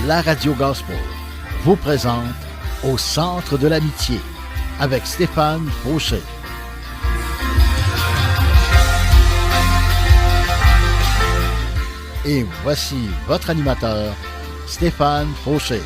la radio Gospel vous présente Au centre de l'amitié avec Stéphane Fauché. Et voici votre animateur, Stéphane Fauché.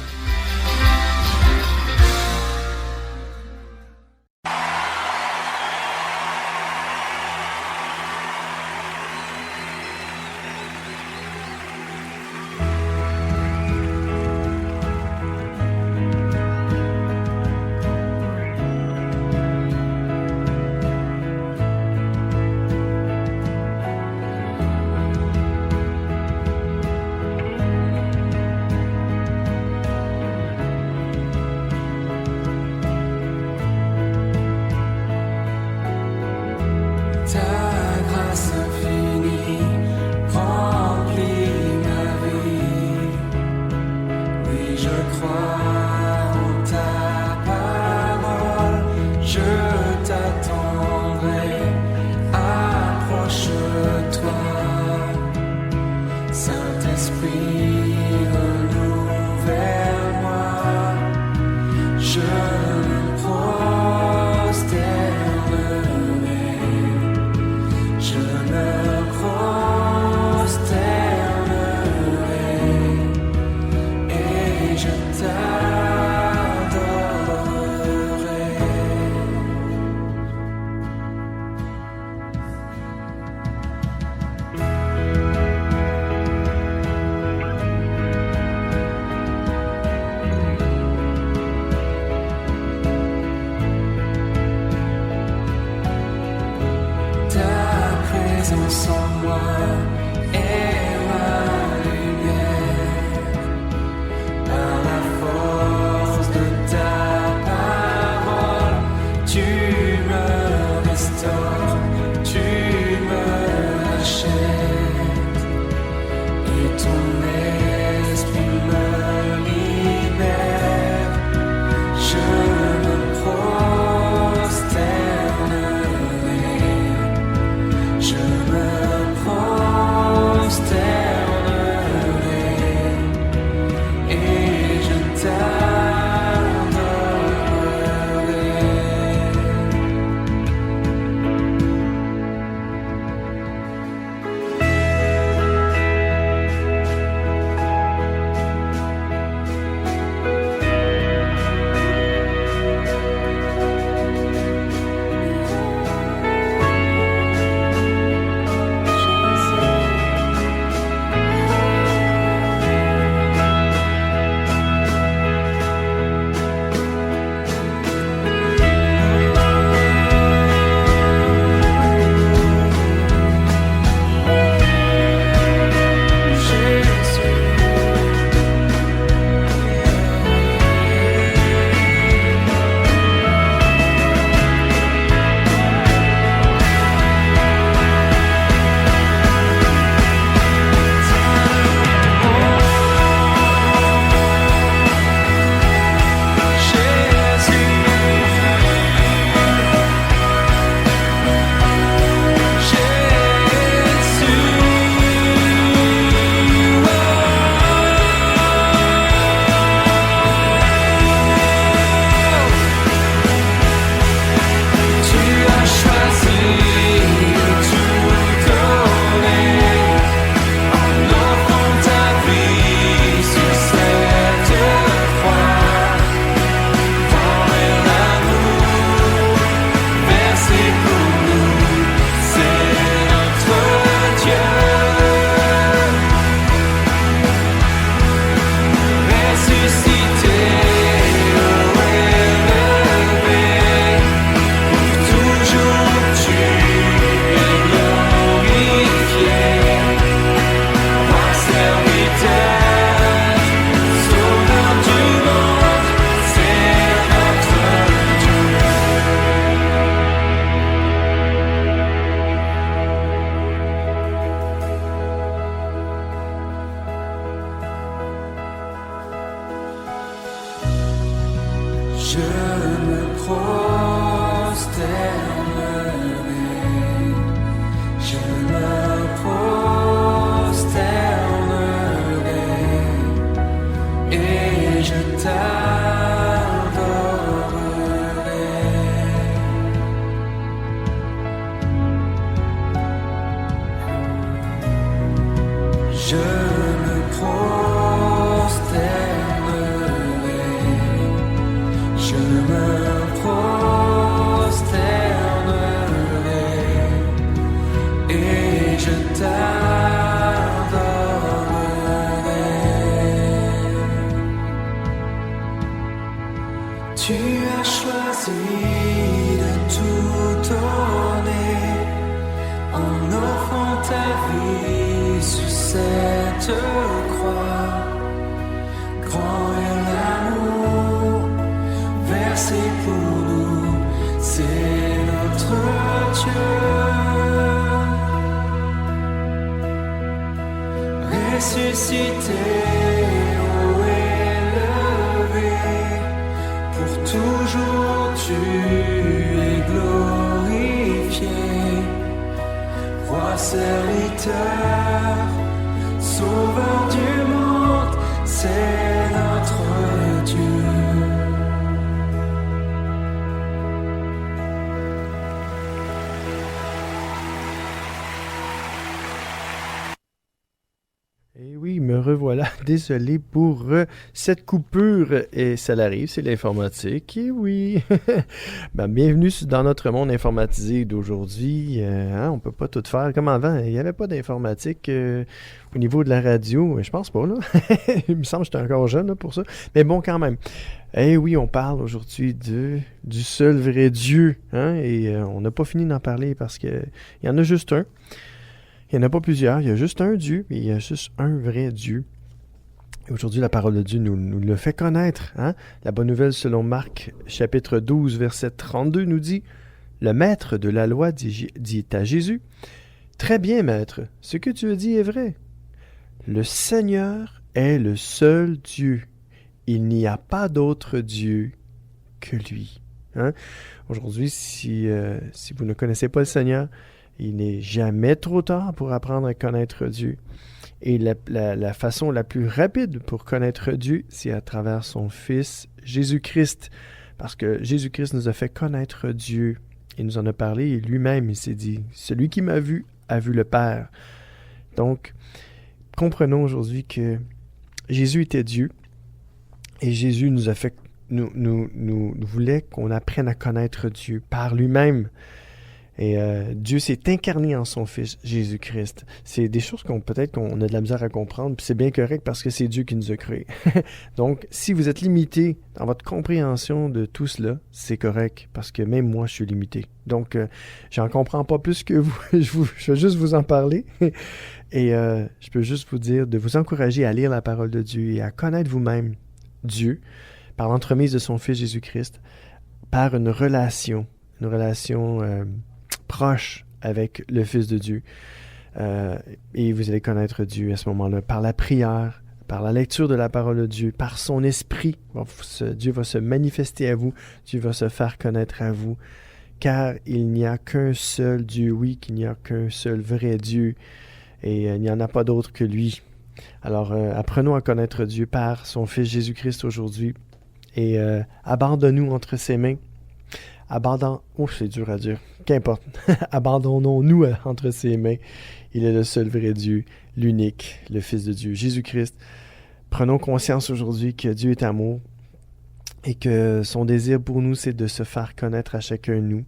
Et Je me prosternerai, je me prosternerai et je t'adorerai. Tu as choisi de tout donner en offrant ta vie sur cette croix. Grand est l'amour versé pour nous, c'est notre Dieu. Ressuscité, haut élevé, pour toujours tu es glorifié. Roi serviteur, sauveur du monde, c'est notre Dieu. Et oui, me revoilà. Désolé pour cette coupure. Et ça l'arrive, c'est l'informatique. Et oui. Bienvenue dans notre monde informatisé d'aujourd'hui. On peut pas tout faire comme avant. Il n'y avait pas d'informatique au niveau de la radio. Je pense pas, là. Il me semble que j'étais encore jeune là, pour ça. Mais bon, quand même. Eh oui, on parle aujourd'hui du seul vrai Dieu. Et on n'a pas fini d'en parler parce qu'il y en a juste un. Il n'y en a pas plusieurs, il y a juste un Dieu, et il y a juste un vrai Dieu. Et aujourd'hui, la parole de Dieu nous le fait connaître. La bonne nouvelle selon Marc, chapitre 12, verset 32, nous dit « Le maître de la loi dit à Jésus, « Très bien, maître, ce que tu as dit est vrai. Le Seigneur est le seul Dieu. Il n'y a pas d'autre Dieu que lui. » Aujourd'hui, si vous ne connaissez pas le Seigneur, il n'est jamais trop tard pour apprendre à connaître Dieu. Et la façon la plus rapide pour connaître Dieu, c'est à travers son Fils Jésus-Christ. Parce que Jésus-Christ nous a fait connaître Dieu. Il nous en a parlé et lui-même, il s'est dit, « Celui qui m'a vu a vu le Père. » Donc, comprenons aujourd'hui que Jésus était Dieu. Et Jésus nous a fait, nous voulait qu'on apprenne à connaître Dieu par lui-même. Et Dieu s'est incarné en son Fils, Jésus-Christ. C'est des choses peut-être qu'on a de la misère à comprendre, puis c'est bien correct parce que c'est Dieu qui nous a créés. Donc, si vous êtes limité dans votre compréhension de tout cela, c'est correct, parce que même moi, je suis limité. Donc, j'en comprends pas plus que vous. Je vais juste vous en parler. Et je peux juste vous dire de vous encourager à lire la parole de Dieu et à connaître vous-même Dieu par l'entremise de son Fils Jésus-Christ, par une relation proche avec le Fils de Dieu. Et vous allez connaître Dieu à ce moment-là par la prière, par la lecture de la parole de Dieu, par son esprit. Dieu va se manifester à vous, Dieu va se faire connaître à vous, car il n'y a qu'un seul Dieu, oui, qu'il n'y a qu'un seul vrai Dieu, et il n'y en a pas d'autre que lui. Alors, apprenons à connaître Dieu par son Fils Jésus-Christ aujourd'hui, et abandonnons-nous entre ses mains. C'est dur à dire. Qu'importe. Abandonnons-nous entre ses mains. Il est le seul vrai Dieu, l'unique, le Fils de Dieu, Jésus-Christ. Prenons conscience aujourd'hui que Dieu est amour et que son désir pour nous, c'est de se faire connaître à chacun de nous.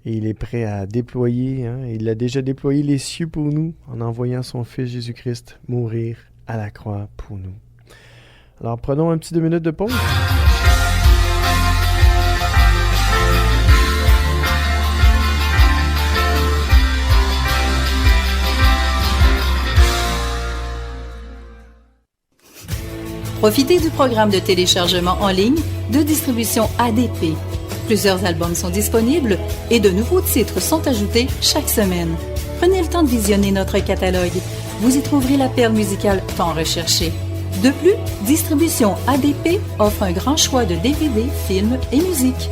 Et il est prêt à déployer, il a déjà déployé les cieux pour nous en envoyant son Fils Jésus-Christ mourir à la croix pour nous. Alors prenons un petit 2 minutes de pause. Profitez du programme de téléchargement en ligne de distribution ADP. Plusieurs albums sont disponibles et de nouveaux titres sont ajoutés chaque semaine. Prenez le temps de visionner notre catalogue. Vous y trouverez la perle musicale tant recherchée. De plus, Distribution ADP offre un grand choix de DVD, films et musique.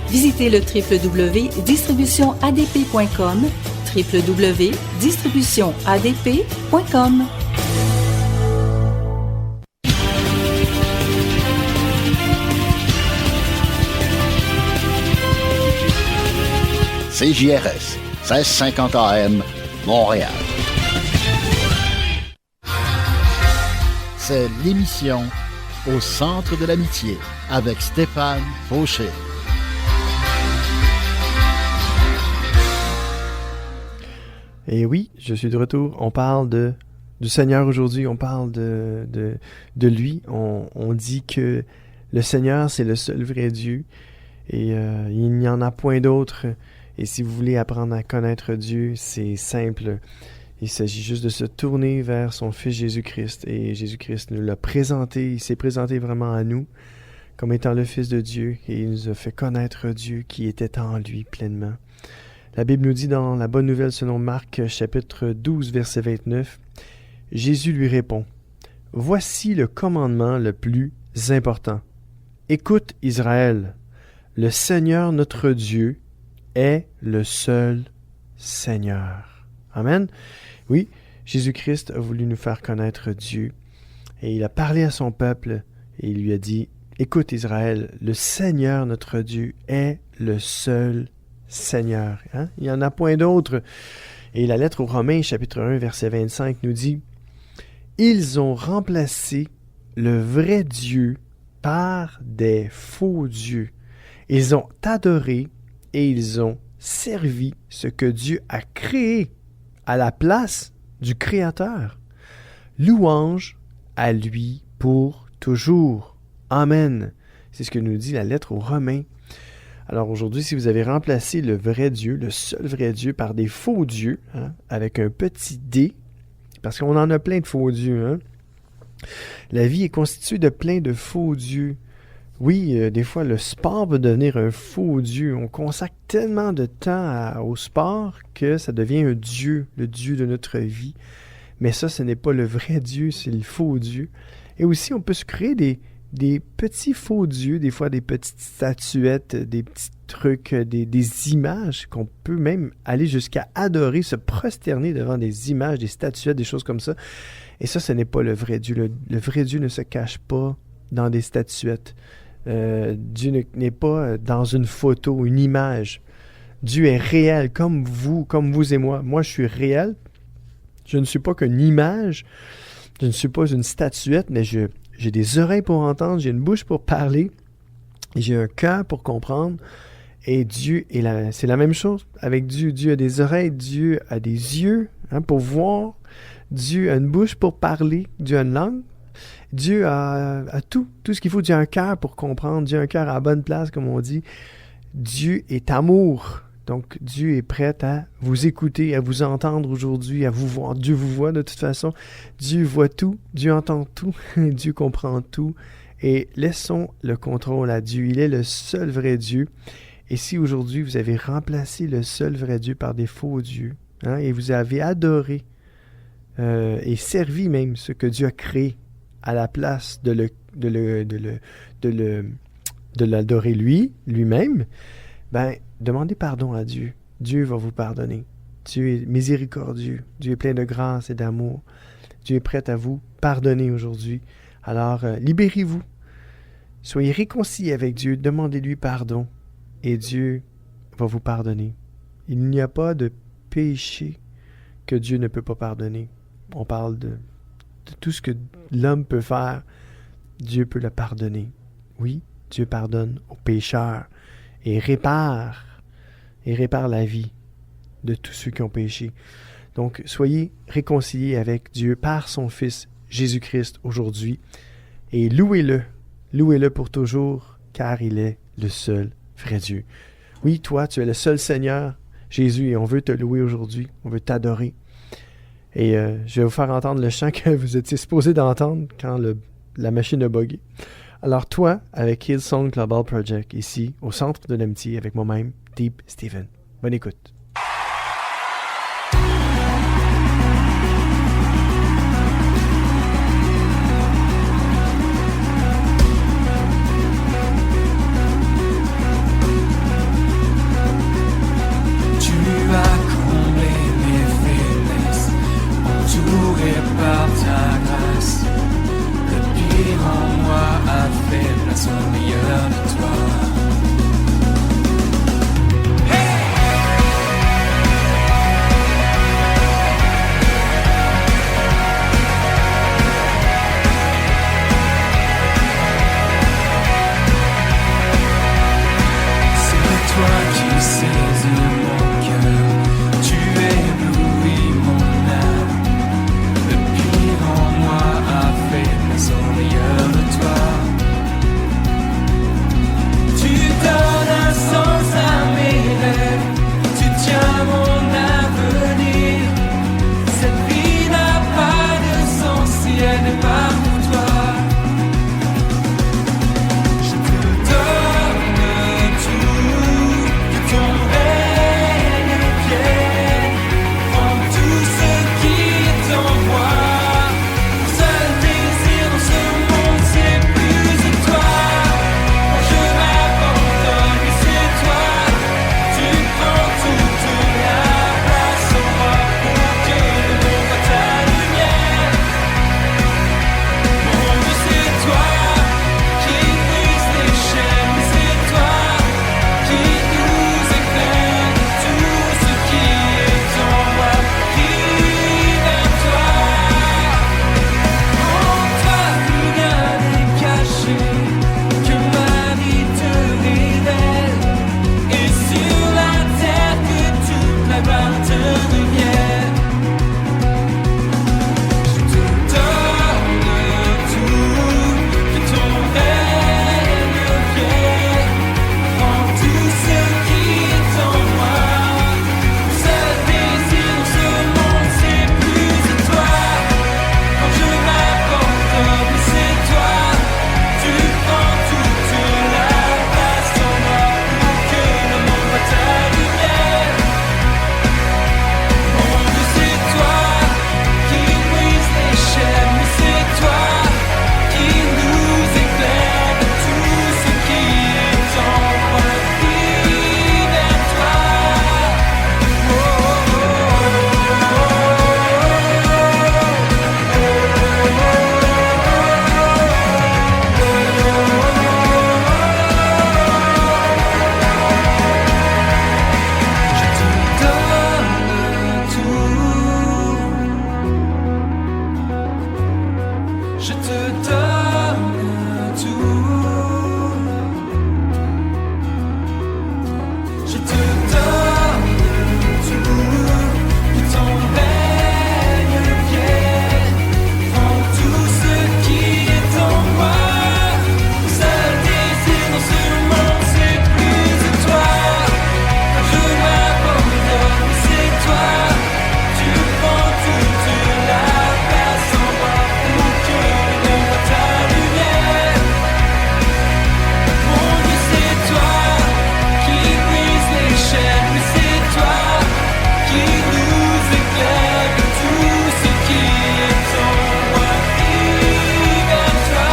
Visitez le www.distributionadp.com, www.distributionadp.com. CJRS, 1650 AM, Montréal. C'est l'émission Au centre de l'amitié avec Stéphane Fauché. Et oui, je suis de retour. On parle du Seigneur aujourd'hui, on parle de lui. On dit que le Seigneur, c'est le seul vrai Dieu et il n'y en a point d'autre. Et si vous voulez apprendre à connaître Dieu, c'est simple. Il s'agit juste de se tourner vers son Fils Jésus-Christ. Et Jésus-Christ nous l'a présenté, il s'est présenté vraiment à nous comme étant le Fils de Dieu. Et il nous a fait connaître Dieu qui était en lui pleinement. La Bible nous dit dans la Bonne Nouvelle selon Marc, chapitre 12, verset 29, Jésus lui répond, « Voici le commandement le plus important. Écoute Israël, le Seigneur notre Dieu est le seul Seigneur. » Amen. Oui, Jésus-Christ a voulu nous faire connaître Dieu et il a parlé à son peuple et il lui a dit, « Écoute Israël, le Seigneur notre Dieu est le seul Seigneur. » Hein? Il n'y en a point d'autre. Et la lettre aux Romains, chapitre 1, verset 25, nous dit « Ils ont remplacé le vrai Dieu par des faux dieux. Ils ont adoré et ils ont servi ce que Dieu a créé à la place du Créateur. Louange à lui pour toujours. Amen. » C'est ce que nous dit la lettre aux Romains. Alors aujourd'hui, si vous avez remplacé le vrai Dieu, le seul vrai Dieu, par des faux dieux, hein, avec un petit D, parce qu'on en a plein de faux dieux, hein. La vie est constituée de plein de faux dieux. Oui, des fois, le sport peut devenir un faux dieu. On consacre tellement de temps au sport que ça devient un dieu, le dieu de notre vie. Mais ça, ce n'est pas le vrai Dieu, c'est le faux Dieu. Et aussi, on peut se créer des petits faux dieux, des fois des petites statuettes, des petits trucs, des images qu'on peut même aller jusqu'à adorer, se prosterner devant des images, des statuettes, des choses comme ça. Et ça, ce n'est pas le vrai Dieu. Le vrai Dieu ne se cache pas dans des statuettes. Dieu n'est pas dans une photo, une image. Dieu est réel, comme vous et moi. Moi, je suis réel. Je ne suis pas qu'une image. Je ne suis pas une statuette, mais j'ai des oreilles pour entendre, j'ai une bouche pour parler, et j'ai un cœur pour comprendre. Et Dieu c'est la même chose avec Dieu. Dieu a des oreilles, Dieu a des yeux, hein, pour voir. Dieu a une bouche pour parler, Dieu a une langue. Dieu a tout ce qu'il faut. Dieu a un cœur pour comprendre. Dieu a un cœur à la bonne place, comme on dit. Dieu est amour. Donc, Dieu est prêt à vous écouter, à vous entendre aujourd'hui, à vous voir. Dieu vous voit de toute façon. Dieu voit tout. Dieu entend tout. Dieu comprend tout. Et laissons le contrôle à Dieu. Il est le seul vrai Dieu. Et si aujourd'hui, vous avez remplacé le seul vrai Dieu par des faux dieux, hein, et vous avez adoré et servi même ce que Dieu a créé à la place de l'adorer lui-même, ben, demandez pardon à Dieu. Dieu va vous pardonner. Dieu est miséricordieux. Dieu est plein de grâce et d'amour. Dieu est prêt à vous pardonner aujourd'hui. Alors, libérez-vous. Soyez réconciliés avec Dieu. Demandez-lui pardon. Et Dieu va vous pardonner. Il n'y a pas de péché que Dieu ne peut pas pardonner. On parle de tout ce que l'homme peut faire. Dieu peut le pardonner. Oui, Dieu pardonne aux pécheurs et répare la vie de tous ceux qui ont péché. Donc, soyez réconciliés avec Dieu par son Fils Jésus-Christ aujourd'hui et louez-le pour toujours, car il est le seul vrai Dieu. Oui, toi, tu es le seul Seigneur, Jésus, et on veut te louer aujourd'hui, on veut t'adorer. Et je vais vous faire entendre le chant que vous étiez supposé d'entendre quand la machine a bugué. Alors toi, avec Hillsong Global Project, ici, au centre de l'amitié, avec moi-même, Deep Steven. Bonne écoute. Par ta grâce, le pire en moi a fait place au meilleur de toi. Hey! je te donne tout. Je te donne tout, que ton règne vienne. Prends tout ce qui est en moi. Mon seul désir dans ce monde, c'est plus de toi. Je m'abandonne, c'est toi. Tu prends toute la place en moi. Mon cœur donne ta lumière. Mon Dieu, c'est toi qui brise les chaînes. Oui, c'est toi qui nous éclaire. Que tout ce qui est en moi crie vers toi.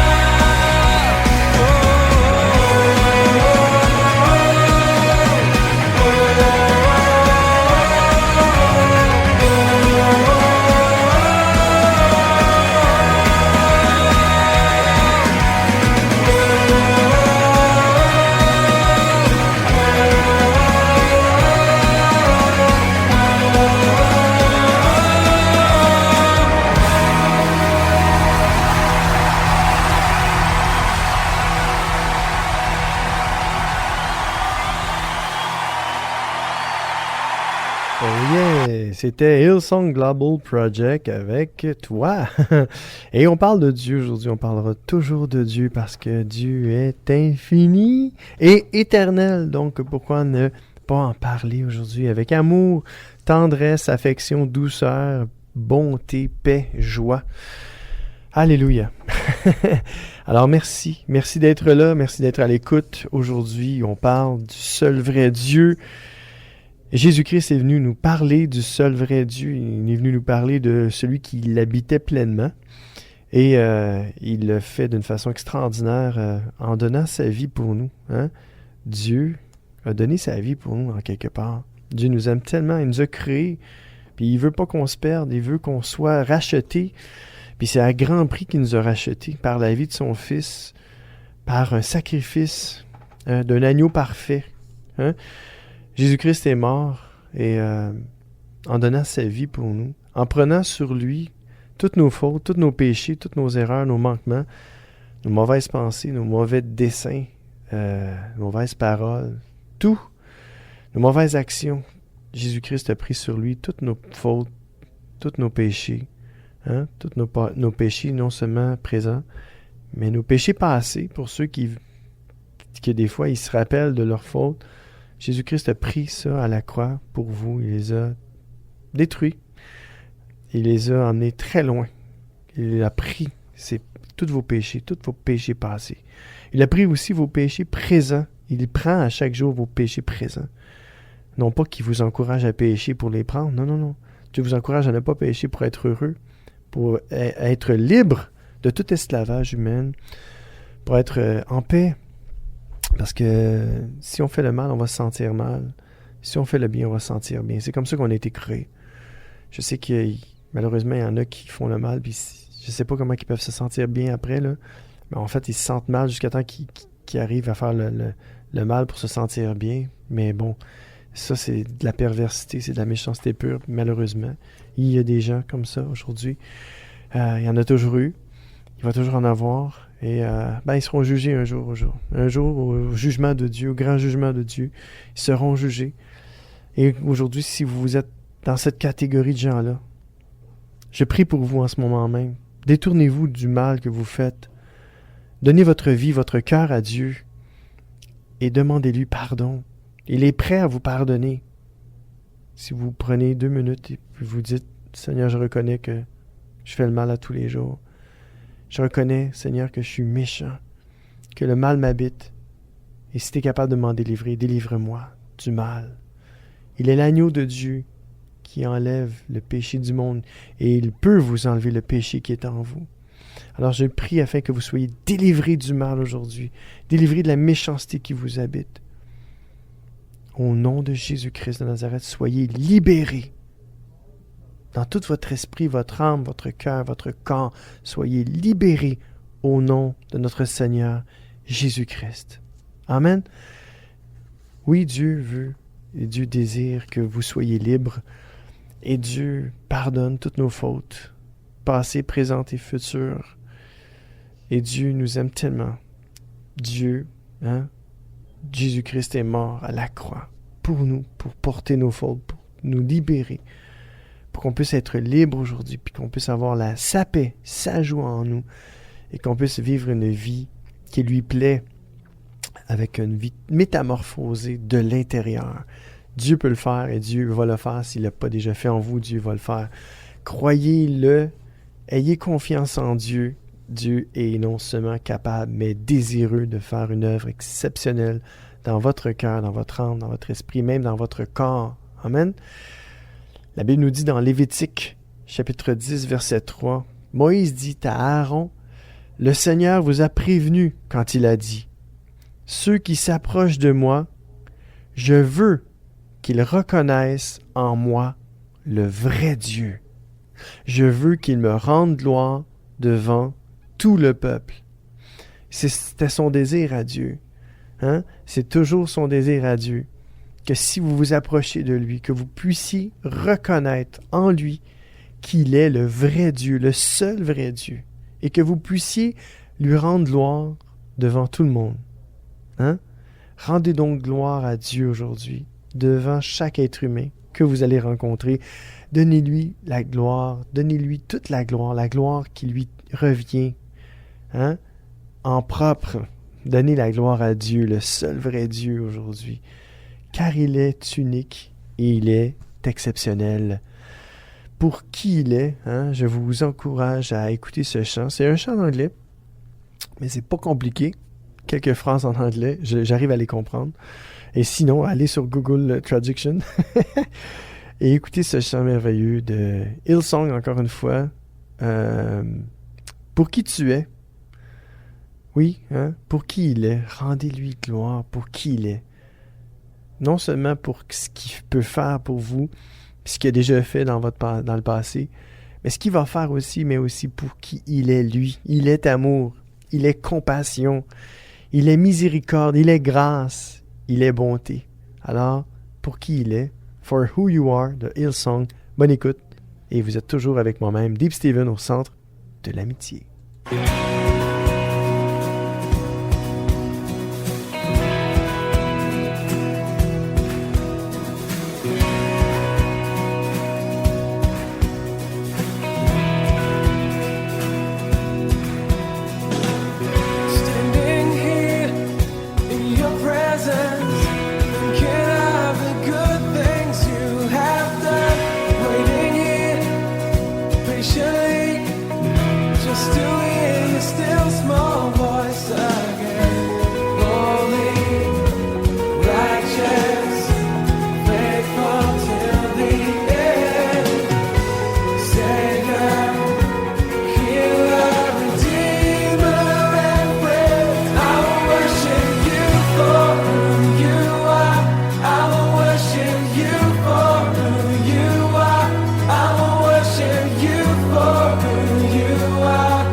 Oh yeah! C'était Hillsong Global Project avec toi. Et on parle de Dieu aujourd'hui, on parlera toujours de Dieu parce que Dieu est infini et éternel. Donc pourquoi ne pas en parler aujourd'hui avec amour, tendresse, affection, douceur, bonté, paix, joie. Alléluia. Alors merci d'être là, merci d'être à l'écoute. Aujourd'hui, on parle du seul vrai Dieu. Jésus-Christ est venu nous parler du seul vrai Dieu. Il est venu nous parler de celui qui l'habitait pleinement. Et il le fait d'une façon extraordinaire en donnant sa vie pour nous. Hein? Dieu a donné sa vie pour nous en quelque part. Dieu nous aime tellement, il nous a créés. Puis il veut pas qu'on se perde, il veut qu'on soit racheté. Puis c'est à grand prix qu'il nous a rachetés par la vie de son Fils, par un sacrifice d'un agneau parfait. Hein? Jésus-Christ est mort et en donnant sa vie pour nous, en prenant sur lui toutes nos fautes, tous nos péchés, toutes nos erreurs, nos manquements, nos mauvaises pensées, nos mauvais desseins, nos mauvaises paroles, tout, nos mauvaises actions. Jésus-Christ a pris sur lui toutes nos fautes, tous nos péchés, hein? Tous nos péchés non seulement présents, mais nos péchés passés, pour ceux qui des fois ils se rappellent de leurs fautes. Jésus-Christ a pris ça à la croix pour vous. Il les a détruits. Il les a emmenés très loin. Il a pris tous vos péchés passés. Il a pris aussi vos péchés présents. Il prend à chaque jour vos péchés présents. Non pas qu'il vous encourage à pécher pour les prendre. Non. Dieu vous encourage à ne pas pécher pour être heureux, pour être libre de tout esclavage humain, pour être en paix. Parce que si on fait le mal, on va se sentir mal. Si on fait le bien, on va se sentir bien. C'est comme ça qu'on a été créés. Je sais que malheureusement, il y en a qui font le mal, puis je sais pas comment ils peuvent se sentir bien après, là. Mais en fait, ils se sentent mal jusqu'à temps qu'ils arrivent à faire le mal pour se sentir bien. Mais bon, ça, c'est de la perversité, c'est de la méchanceté pure, malheureusement. Il y a des gens comme ça aujourd'hui. Il y en a toujours eu. Il va toujours en avoir. Et ils seront jugés un jour. Un jour, au jugement de Dieu, au grand jugement de Dieu, ils seront jugés. Et aujourd'hui, si vous êtes dans cette catégorie de gens-là, je prie pour vous en ce moment même. Détournez-vous du mal que vous faites. Donnez votre vie, votre cœur à Dieu et demandez-lui pardon. Il est prêt à vous pardonner. Si vous prenez 2 minutes et puis vous dites, Seigneur, je reconnais que je fais le mal à tous les jours. Je reconnais, Seigneur, que je suis méchant, que le mal m'habite. Et si tu es capable de m'en délivrer, délivre-moi du mal. Il est l'agneau de Dieu qui enlève le péché du monde et il peut vous enlever le péché qui est en vous. Alors je prie afin que vous soyez délivrés du mal aujourd'hui, délivrés de la méchanceté qui vous habite. Au nom de Jésus-Christ de Nazareth, soyez libérés. Dans tout votre esprit, votre âme, votre cœur, votre corps, soyez libérés au nom de notre Seigneur Jésus-Christ. Amen. Oui, Dieu veut et Dieu désire que vous soyez libres et Dieu pardonne toutes nos fautes, passées, présentes et futures. Et Dieu nous aime tellement. Dieu, Jésus-Christ est mort à la croix pour nous, pour porter nos fautes, pour nous libérer, pour qu'on puisse être libre aujourd'hui, puis qu'on puisse avoir sa paix, sa joie en nous, et qu'on puisse vivre une vie qui lui plaît, avec une vie métamorphosée de l'intérieur. Dieu peut le faire et Dieu va le faire. S'il ne l'a pas déjà fait en vous, Dieu va le faire. Croyez-le, ayez confiance en Dieu. Dieu est non seulement capable, mais désireux de faire une œuvre exceptionnelle dans votre cœur, dans votre âme, dans votre esprit, même dans votre corps. Amen. La Bible nous dit dans Lévitique, chapitre 10, verset 3, Moïse dit à Aaron, « Le Seigneur vous a prévenu quand il a dit, « Ceux qui s'approchent de moi, je veux qu'ils reconnaissent en moi le vrai Dieu. Je veux qu'ils me rendent gloire devant tout le peuple. » C'était son désir à Dieu. C'est toujours son désir à Dieu. Que si vous vous approchez de lui, que vous puissiez reconnaître en lui qu'il est le vrai Dieu, le seul vrai Dieu, et que vous puissiez lui rendre gloire devant tout le monde. Rendez donc gloire à Dieu aujourd'hui, devant chaque être humain que vous allez rencontrer. Donnez-lui la gloire, donnez-lui toute la gloire qui lui revient, en propre. Donnez la gloire à Dieu, le seul vrai Dieu aujourd'hui, car il est unique et il est exceptionnel. Pour qui il est, je vous encourage à écouter ce chant. C'est un chant en anglais, mais c'est pas compliqué. Quelques phrases en anglais, j'arrive à les comprendre. Et sinon, allez sur Google Traduction et écoutez ce chant merveilleux de Hillsong, encore une fois. Pour qui tu es. Oui, pour qui il est. Rendez-lui gloire pour qui il est. Non seulement pour ce qu'il peut faire pour vous, ce qu'il a déjà fait dans le passé, mais ce qu'il va faire aussi, mais aussi pour qui il est, lui. Il est amour, il est compassion, il est miséricorde, il est grâce, il est bonté. Alors, pour qui il est, For Who You Are de Hillsong, bonne écoute, et vous êtes toujours avec moi-même, Deep Steven, au centre de l'amitié. Standing here in your presence, thinking of the good things you have done. Waiting here patiently, just to hear your still small voice again. Holy, righteous, faithful till the end. Savior, healer, redeemer, and friend. I will worship you for who you are. I will worship you for who you are. I will worship you for who you are.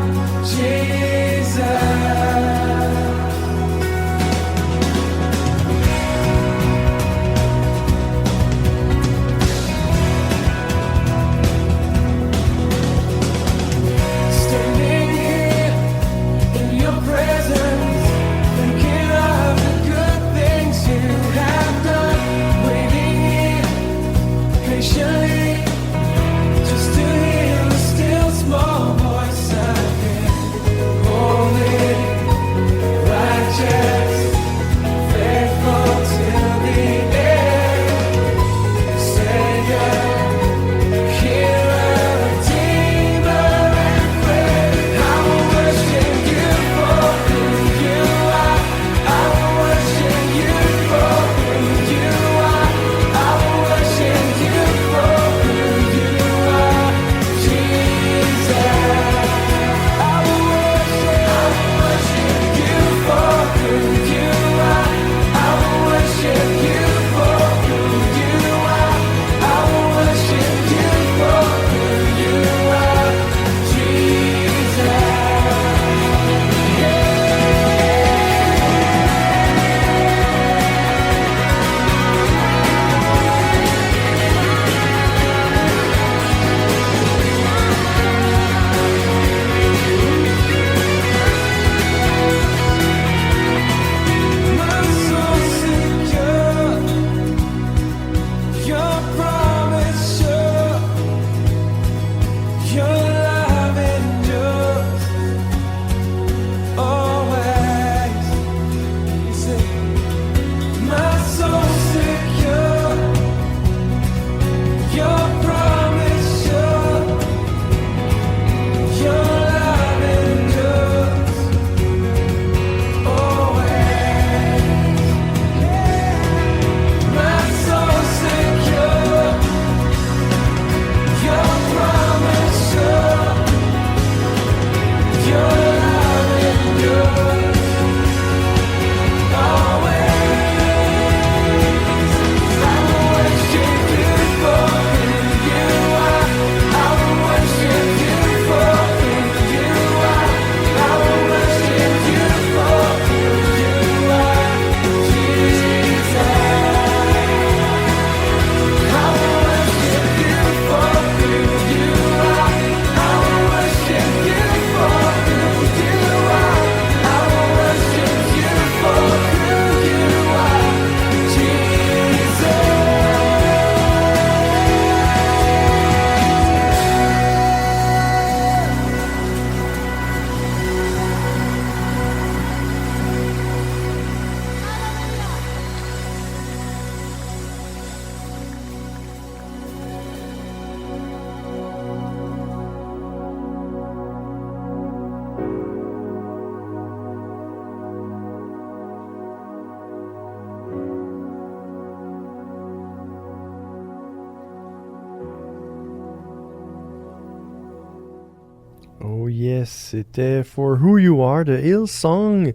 yes, c'était For Who You Are de Hillsong.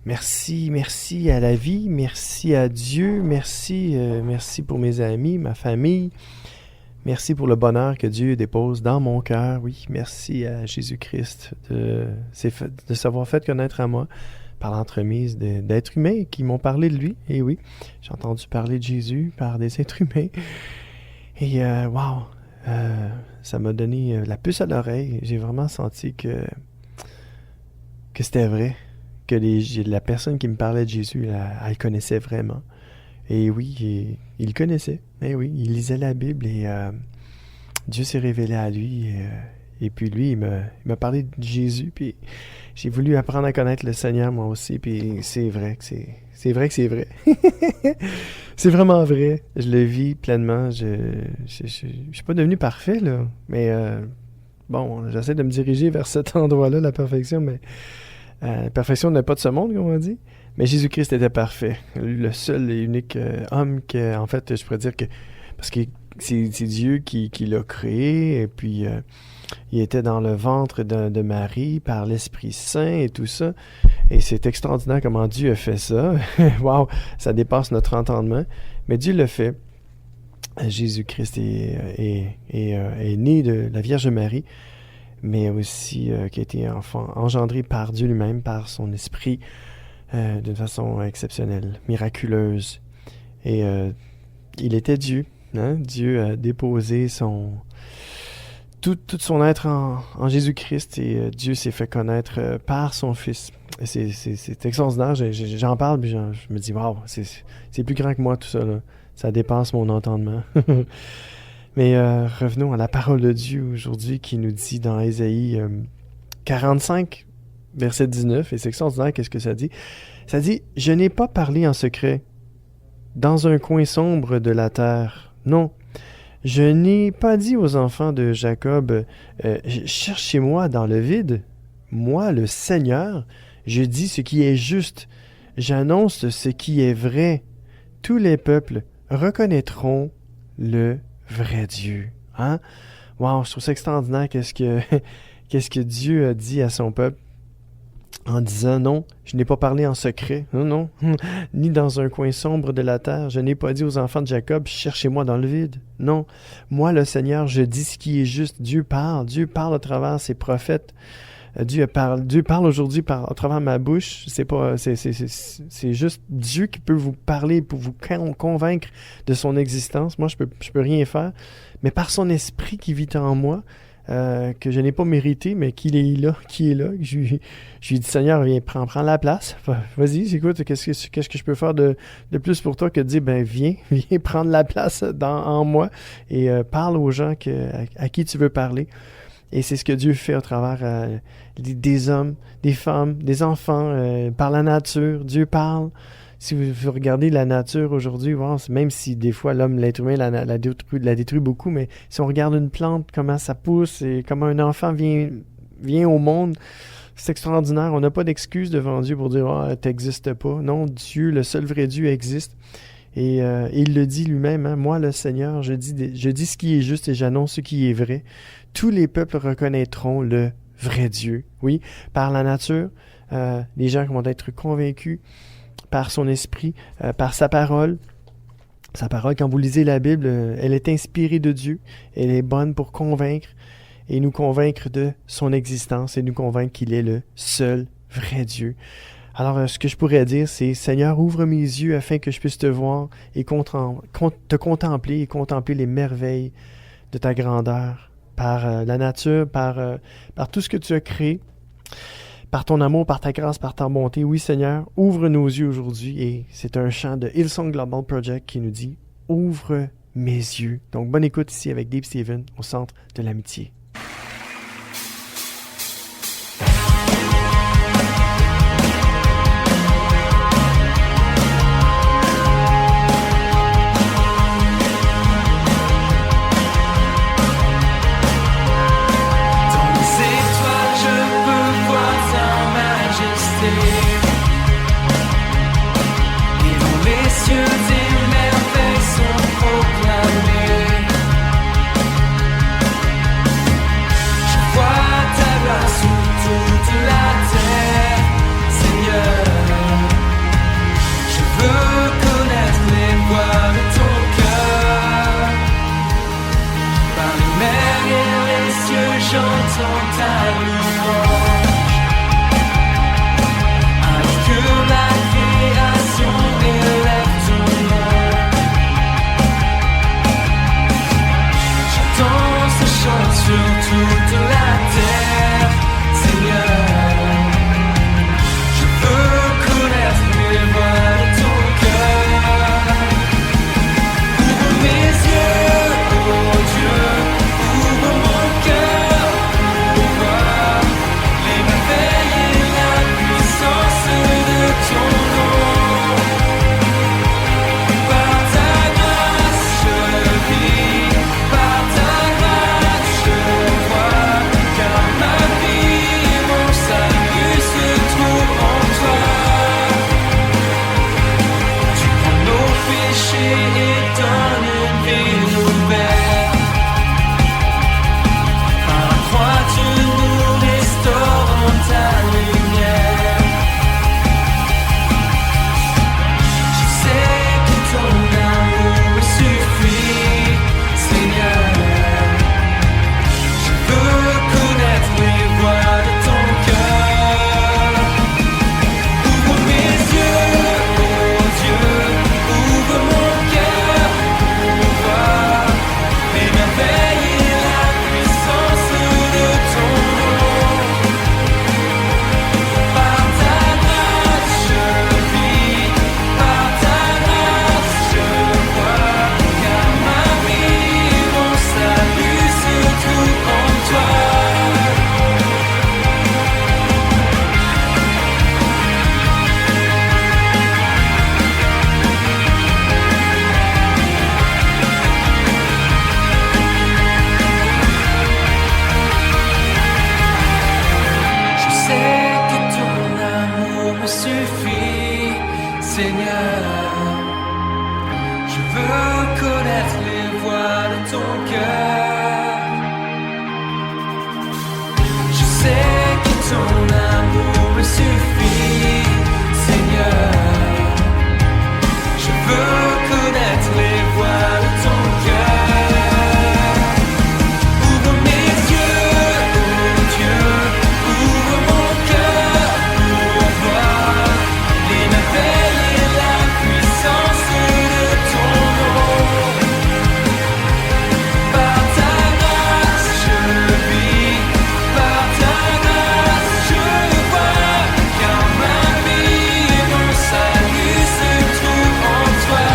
Merci à la vie, merci à Dieu, merci pour mes amis, ma famille. Merci pour le bonheur que Dieu dépose dans mon cœur. Oui, merci à Jésus-Christ de s'avoir fait connaître à moi par l'entremise d'êtres humains qui m'ont parlé de lui. Et oui, j'ai entendu parler de Jésus par des êtres humains. Et wow, ça m'a donné la puce à l'oreille. J'ai vraiment senti que c'était vrai, que la personne qui me parlait de Jésus, elle connaissait vraiment. Et oui, il connaissait. Et oui, il lisait la Bible et Dieu s'est révélé à lui. Et puis lui, il m'a parlé de Jésus. Puis j'ai voulu apprendre à connaître le Seigneur moi aussi. Puis c'est vrai que c'est vrai. C'est vraiment vrai. Je le vis pleinement. Je suis pas devenu parfait, là. Mais bon, j'essaie de me diriger vers cet endroit-là, la perfection. Mais la perfection n'est pas de ce monde, comme on dit. Mais Jésus-Christ était parfait. Le seul et unique homme que, en fait, je pourrais dire que... Parce que c'est Dieu qui l'a créé, et puis il était dans le ventre de Marie par l'Esprit Saint et tout ça. Et c'est extraordinaire comment Dieu a fait ça. Wow, ça dépasse notre entendement. Mais Dieu l'a fait. Jésus-Christ est né de la Vierge Marie, mais aussi qui a été engendré par Dieu lui-même, par son Esprit, d'une façon exceptionnelle, miraculeuse. Et il était Dieu. Hein? Dieu a déposé tout son être en Jésus-Christ et Dieu s'est fait connaître par son Fils. Et c'est extraordinaire. J'en parle et je me dis, wow, c'est plus grand que moi tout ça, là. Ça dépasse mon entendement. Mais revenons à la parole de Dieu aujourd'hui qui nous dit dans Ésaïe 45, verset 19, et c'est extraordinaire, qu'est-ce que ça dit? Ça dit, « Je n'ai pas parlé en secret, dans un coin sombre de la terre. Non, je n'ai pas dit aux enfants de Jacob, cherchez-moi dans le vide. Moi, le Seigneur, je dis ce qui est juste. J'annonce ce qui est vrai. Tous les peuples reconnaîtront le vrai Dieu. » Hein? Wow, je trouve ça extraordinaire qu'est-ce que Dieu a dit à son peuple en disant non, je n'ai pas parlé en secret, non, ni dans un coin sombre de la terre, je n'ai pas dit aux enfants de Jacob, cherchez-moi dans le vide. Non, moi le Seigneur, je dis ce qui est juste. Dieu parle à travers ses prophètes. Dieu parle aujourd'hui à travers ma bouche. C'est juste Dieu qui peut vous parler pour vous convaincre de son existence. Moi, je peux rien faire, mais par son esprit qui vit en moi, que je n'ai pas mérité, mais qui est là. Je lui ai dit, Seigneur, viens, prends la place. Vas-y, écoute, qu'est-ce que je peux faire de plus pour toi que de dire, viens prendre la place en moi et parle aux gens à qui tu veux parler. Et c'est ce que Dieu fait au travers des hommes, des femmes, des enfants, par la nature. Dieu parle. Si vous regardez la nature aujourd'hui, même si des fois l'être humain la détruit beaucoup, mais si on regarde une plante, comment ça pousse et comment un enfant vient au monde, c'est extraordinaire. On n'a pas d'excuse devant Dieu pour dire « t'existes pas ». Non, Dieu, le seul vrai Dieu existe. Et il le dit lui-même, hein, « Moi, le Seigneur, je dis ce qui est juste et j'annonce ce qui est vrai. Tous les peuples reconnaîtront le vrai Dieu. » Oui, par la nature, les gens vont être convaincus par son esprit, par sa parole. Sa parole, quand vous lisez la Bible, elle est inspirée de Dieu. Elle est bonne pour convaincre et nous convaincre de son existence et nous convaincre qu'il est le seul vrai Dieu. Alors, ce que je pourrais dire, c'est « Seigneur, ouvre mes yeux afin que je puisse te voir et te contempler et contempler les merveilles de ta grandeur par la nature, par tout ce que tu as créé. » Par ton amour, par ta grâce, par ta bonté. Oui, Seigneur, ouvre nos yeux aujourd'hui. Et c'est un chant de Hillsong Global Project qui nous dit « Ouvre mes yeux ». Donc, bonne écoute ici avec Dave Steven au Centre de l'Amitié. Proclamés. sais que ton amour me suffit, Seigneur. Je veux connaître les voies de ton cœur. Ouvre mes yeux, oh Dieu, ouvre mon cœur pour voir les merveilles et la puissance de ton nom. Par ta grâce je vis, par ta grâce je vois, car ma vie et mon salut se trouvent en toi.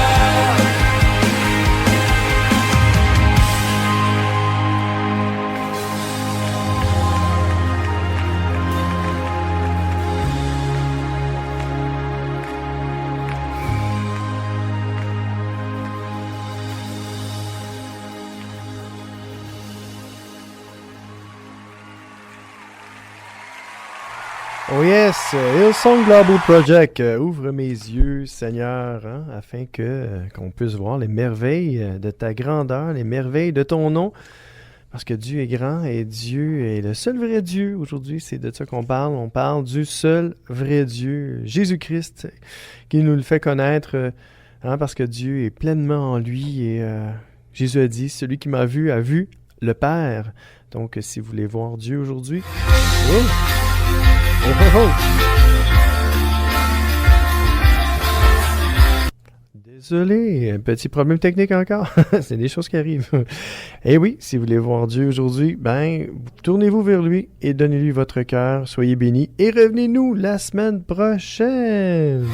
Oh yes, Hillsong Global Project, ouvre mes yeux, Seigneur, hein, afin qu'on puisse voir les merveilles de ta grandeur, les merveilles de ton nom, parce que Dieu est grand et Dieu est le seul vrai Dieu. Aujourd'hui, c'est de ça qu'on parle. On parle du seul vrai Dieu, Jésus-Christ, qui nous le fait connaître, hein, parce que Dieu est pleinement en lui. Et Jésus a dit, celui qui m'a vu a vu le Père. Donc, si vous voulez voir Dieu aujourd'hui, oh! Oh, oh, oh. Désolé, un petit problème technique encore. C'est des choses qui arrivent. Et oui, si vous voulez voir Dieu aujourd'hui, ben, tournez-vous vers lui et donnez-lui votre cœur. Soyez bénis et revenez-nous la semaine prochaine.